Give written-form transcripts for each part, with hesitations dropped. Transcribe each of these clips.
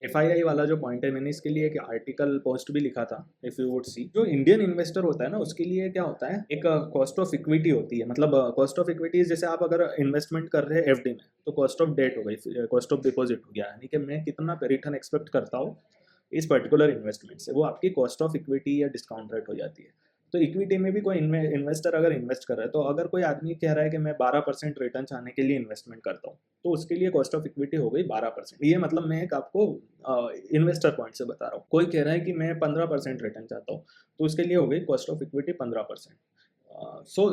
FII वाला जो point है, मैंने इसके लिए एक आर्टिकल पोस्ट भी लिखा था, इफ यू वुड सी। जो इंडियन इन्वेस्टर होता है ना, उसके लिए क्या होता है, एक कॉस्ट ऑफ इक्विटी होती है। मतलब कॉस्ट ऑफ इक्विटी जैसे आप अगर इन्वेस्टमेंट कर रहे हैं एफडी में, तो कॉस्ट ऑफ डेट हो गई, कॉस्ट ऑफ डिपॉजिट हो गया, यानी कि मैं कितना रिटर्न एक्सपेक्ट करता हूँ इस पर्टिकुलर इन्वेस्टमेंट से, वो आपकी कॉस्ट ऑफ इक्विटी या डिस्काउंट रेट हो जाती है। तो इक्विटी में भी कोई इन्वेस्टर अगर इन्वेस्ट कर रहा है, तो अगर कोई आदमी कह रहा है कि मैं 12% रिटर्न चाहने के लिए इन्वेस्टमेंट करता हूँ, तो उसके लिए कॉस्ट ऑफ इक्विटी हो गई 12%। ये मतलब मैं एक आपको इन्वेस्टर पॉइंट से बता रहा हूँ। कोई कह रहा है कि मैं 15% रिटर्न चाहता हूँ, तो उसके लिए हो गई cost of equity 15%।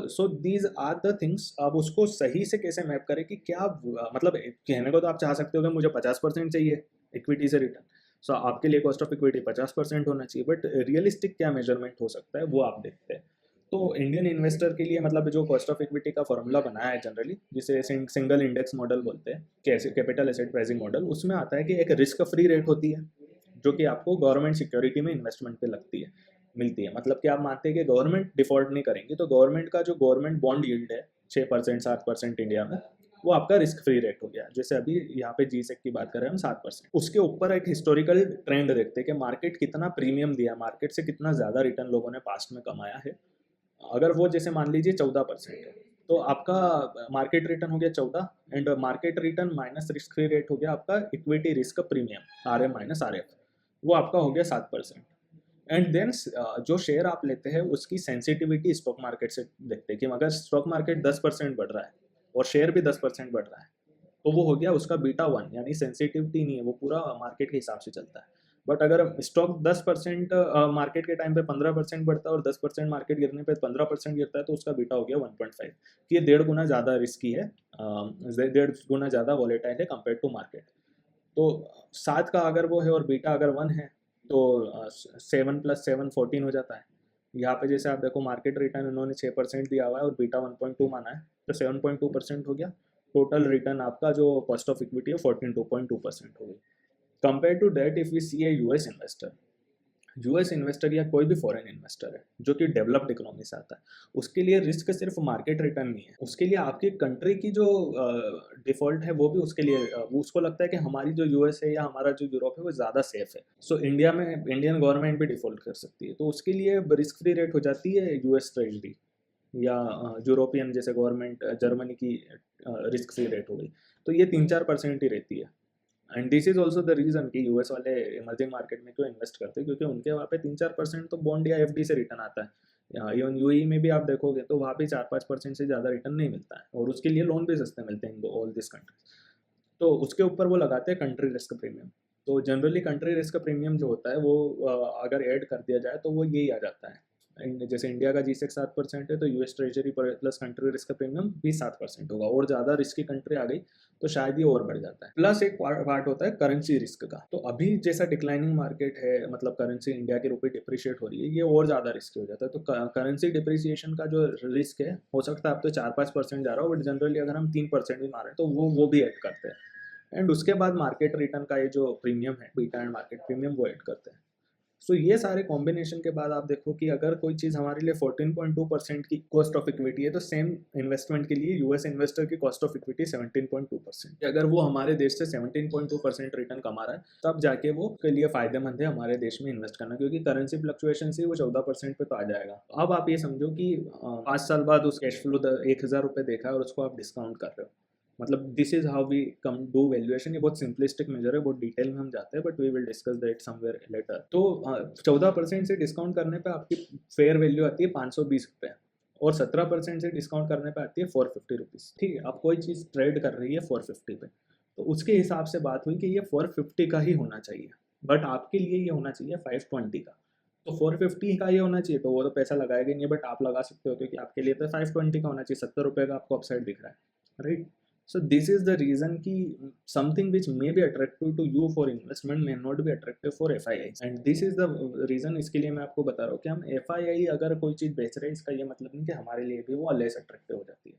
So these are the things. आप उसको सही से कैसे मैप करें कि क्या मतलब कहने को तो आप चाह सकते हो कि मुझे 50% चाहिए इक्विटी से रिटर्न, सो आपके लिए कॉस्ट ऑफ इक्विटी 50% होना चाहिए, बट रियलिस्टिक क्या मेजरमेंट हो सकता है वो आप देखते हैं। तो इंडियन इन्वेस्टर के लिए मतलब जो कॉस्ट ऑफ इक्विटी का फॉर्मूला बनाया है जनरली, जिसे सिंगल इंडेक्स मॉडल बोलते हैं, कैसे कैपिटल एसेट प्राइसिंग मॉडल, उसमें आता है कि एक रिस्क फ्री रेट होती है जो कि आपको गवर्नमेंट सिक्योरिटी में इन्वेस्टमेंट पे लगती है, मिलती है। मतलब कि आप मानते हैं कि गवर्नमेंट डिफॉल्ट नहीं करेंगी, तो गवर्नमेंट का जो गवर्नमेंट बॉन्ड यील्ड है 6% 7% इंडिया में, वो आपका रिस्क फ्री रेट हो गया। जैसे अभी यहाँ पे जीसेक की बात करें हम 7%। उसके ऊपर एक हिस्टोरिकल ट्रेंड देखते हैं कि मार्केट कितना प्रीमियम दिया, मार्केट से कितना ज़्यादा रिटर्न लोगों ने पास्ट में कमाया है। अगर वो जैसे मान लीजिए 14% है, तो आपका मार्केट रिटर्न हो गया 14, and market return minus risk free rate हो गया आपका equity risk premium, R M minus R F, वो आपका हो गया 7%। एंड देन जो शेयर आप लेते हैं उसकी सेंसिटिविटी स्टॉक मार्केट से देखते हैं कि अगर स्टॉक मार्केट 10% बढ़ रहा है और शेयर भी 10% बढ़ रहा है, तो वो हो गया उसका बीटा 1, यानी सेंसिटिविटी नहीं है, वो पूरा मार्केट के हिसाब से चलता है। बट अगर स्टॉक 10% मार्केट के टाइम पे 15% बढ़ता है और 10% मार्केट गिरने पे 15% गिरता है, तो उसका बीटा हो गया 1.5, कि ये 1.5 गुना ज़्यादा रिस्की है, 1.5 गुना ज़्यादा वॉलेटाइल है कंपेयर टू मार्केट। तो 7 का अगर वो है और बीटा अगर 1 है, तो 7 + 7 14 हो जाता है। यहाँ पे जैसे आप देखो मार्केट रिटर्न उन्होंने 6% दिया हुआ है और बीटा 1.2 माना है, तो 7.2% हो गया। टोटल रिटर्न आपका जो कॉस्ट ऑफ इक्विटी है 42.2% हो गई। Compare to that if we see a US investor, US investor या कोई भी फॉरेन इन्वेस्टर है जो कि डेवलप्ड इकोनॉमी से आता है, उसके लिए रिस्क सिर्फ मार्केट रिटर्न नहीं है, उसके लिए आपकी कंट्री की जो डिफॉल्ट है वो भी उसके लिए वो उसको लगता है कि हमारी जो यूएस है या हमारा जो यूरोप है वो ज़्यादा सेफ है। सो इंडिया में इंडियन गवर्नमेंट भी डिफॉल्ट कर सकती है, तो उसके लिए रिस्क फ्री रेट हो जाती है यूएस ट्रेजरी, या यूरोपियन जैसे गवर्नमेंट जर्मनी की रिस्क फ्री रेट हो गई। तो ये 3-4% ही रहती है। And this is also the reason कि यूएस वाले इमर्जिंग मार्केट में क्यों इन्वेस्ट करते हैं, क्योंकि उनके वहाँ पे 3-4% तो बॉन्ड या एफडी से रिटर्न आता है। इवन यूएई में भी आप देखोगे तो वहाँ पे 4-5% से ज़्यादा रिटर्न नहीं मिलता है, और उसके लिए लोन भी सस्ते मिलते हैं ऑल दिस कंट्रीज। तो उसके ऊपर वो लगाते हैं कंट्री रिस्क प्रीमियम। तो जनरली कंट्री रिस्क प्रीमियम जो होता है वो अगर ऐड कर दिया जाए तो वो यही आ जाता है। जैसे इंडिया का जीसेक 7% है, तो US treasury plus country risk premium भी 7% होगा, और ज़्यादा रिस्की कंट्री आ गई तो शायद ये और बढ़ जाता है। प्लस एक पार्ट होता है करेंसी रिस्क का। तो अभी जैसा डिक्लाइनिंग मार्केट है, मतलब करेंसी इंडिया की रुपये डिप्रिशिएट हो रही है, ये और ज़्यादा रिस्की हो जाता है। तो करेंसी डिप्रिसिएशन का जो रिस्क है, हो सकता है आप तो 4-5% जा रहा हो, बट जनरली अगर हम 3% भी मारें तो वो भी ऐड करते हैं। एंड उसके बाद मार्केट रिटर्न का ये जो प्रीमियम है, बीटा एंड मार्केट प्रीमियम, वो ऐड करते हैं। सो ये सारे कॉम्बिनेशन के बाद आप देखो कि अगर कोई चीज़ हमारे लिए 14.2% की कॉस्ट ऑफ इक्विटी है, तो सेम इन्वेस्टमेंट के लिए यूएस इन्वेस्टर की कॉस्ट ऑफ इक्विटी 17.2%। अगर वो हमारे देश से 17.2% रिटर्न कमा रहा है, तब जाके वो के लिए फायदेमंद है हमारे देश में इन्वेस्ट करना, क्योंकि करेंसी फ्लक्चुएशन से वो 14% पे तो आ जाएगा। अब आप ये समझो कि 5 साल बाद उस कैश फ्लो 1,000 रुपये देखा है और उसको आप डिस्काउंट कर रहे हो। मतलब this is how we come do valuation. ये बहुत सिंपलिस्टिक मेजर है, बहुत डिटेल में हम जाते हैं, but we will discuss that somewhere later. तो 14% से डिस्काउंट करने पे आपकी फेयर वैल्यू आती है 520 रुपये, और 17% से डिस्काउंट करने पे आती है 450 रुपीज़। ठीक है, अब कोई चीज़ ट्रेड कर रही है 450 पे, तो उसके हिसाब से बात हुई कि ये 450 का ही होना चाहिए, बट आपके लिए ये होना चाहिए 520 का। तो 450 का ये होना चाहिए, तो वो तो पैसा लगाएगा नहीं, बट आप लगा सकते हो क्योंकि आपके लिए तो 520 का होना चाहिए, 70 रुपये का आपको अपसाइड दिख रहा है, right. So this is the reason कि something which may be attractive to you for investment may not be attractive for FII, and this is the reason। इसके लिए मैं आपको बता रहा हूँ कि हम FII अगर कोई चीज़ बेच रहे हैं, इसका ये मतलब नहीं कि हमारे लिए भी वो लेस अट्रैक्टिव हो जाती है।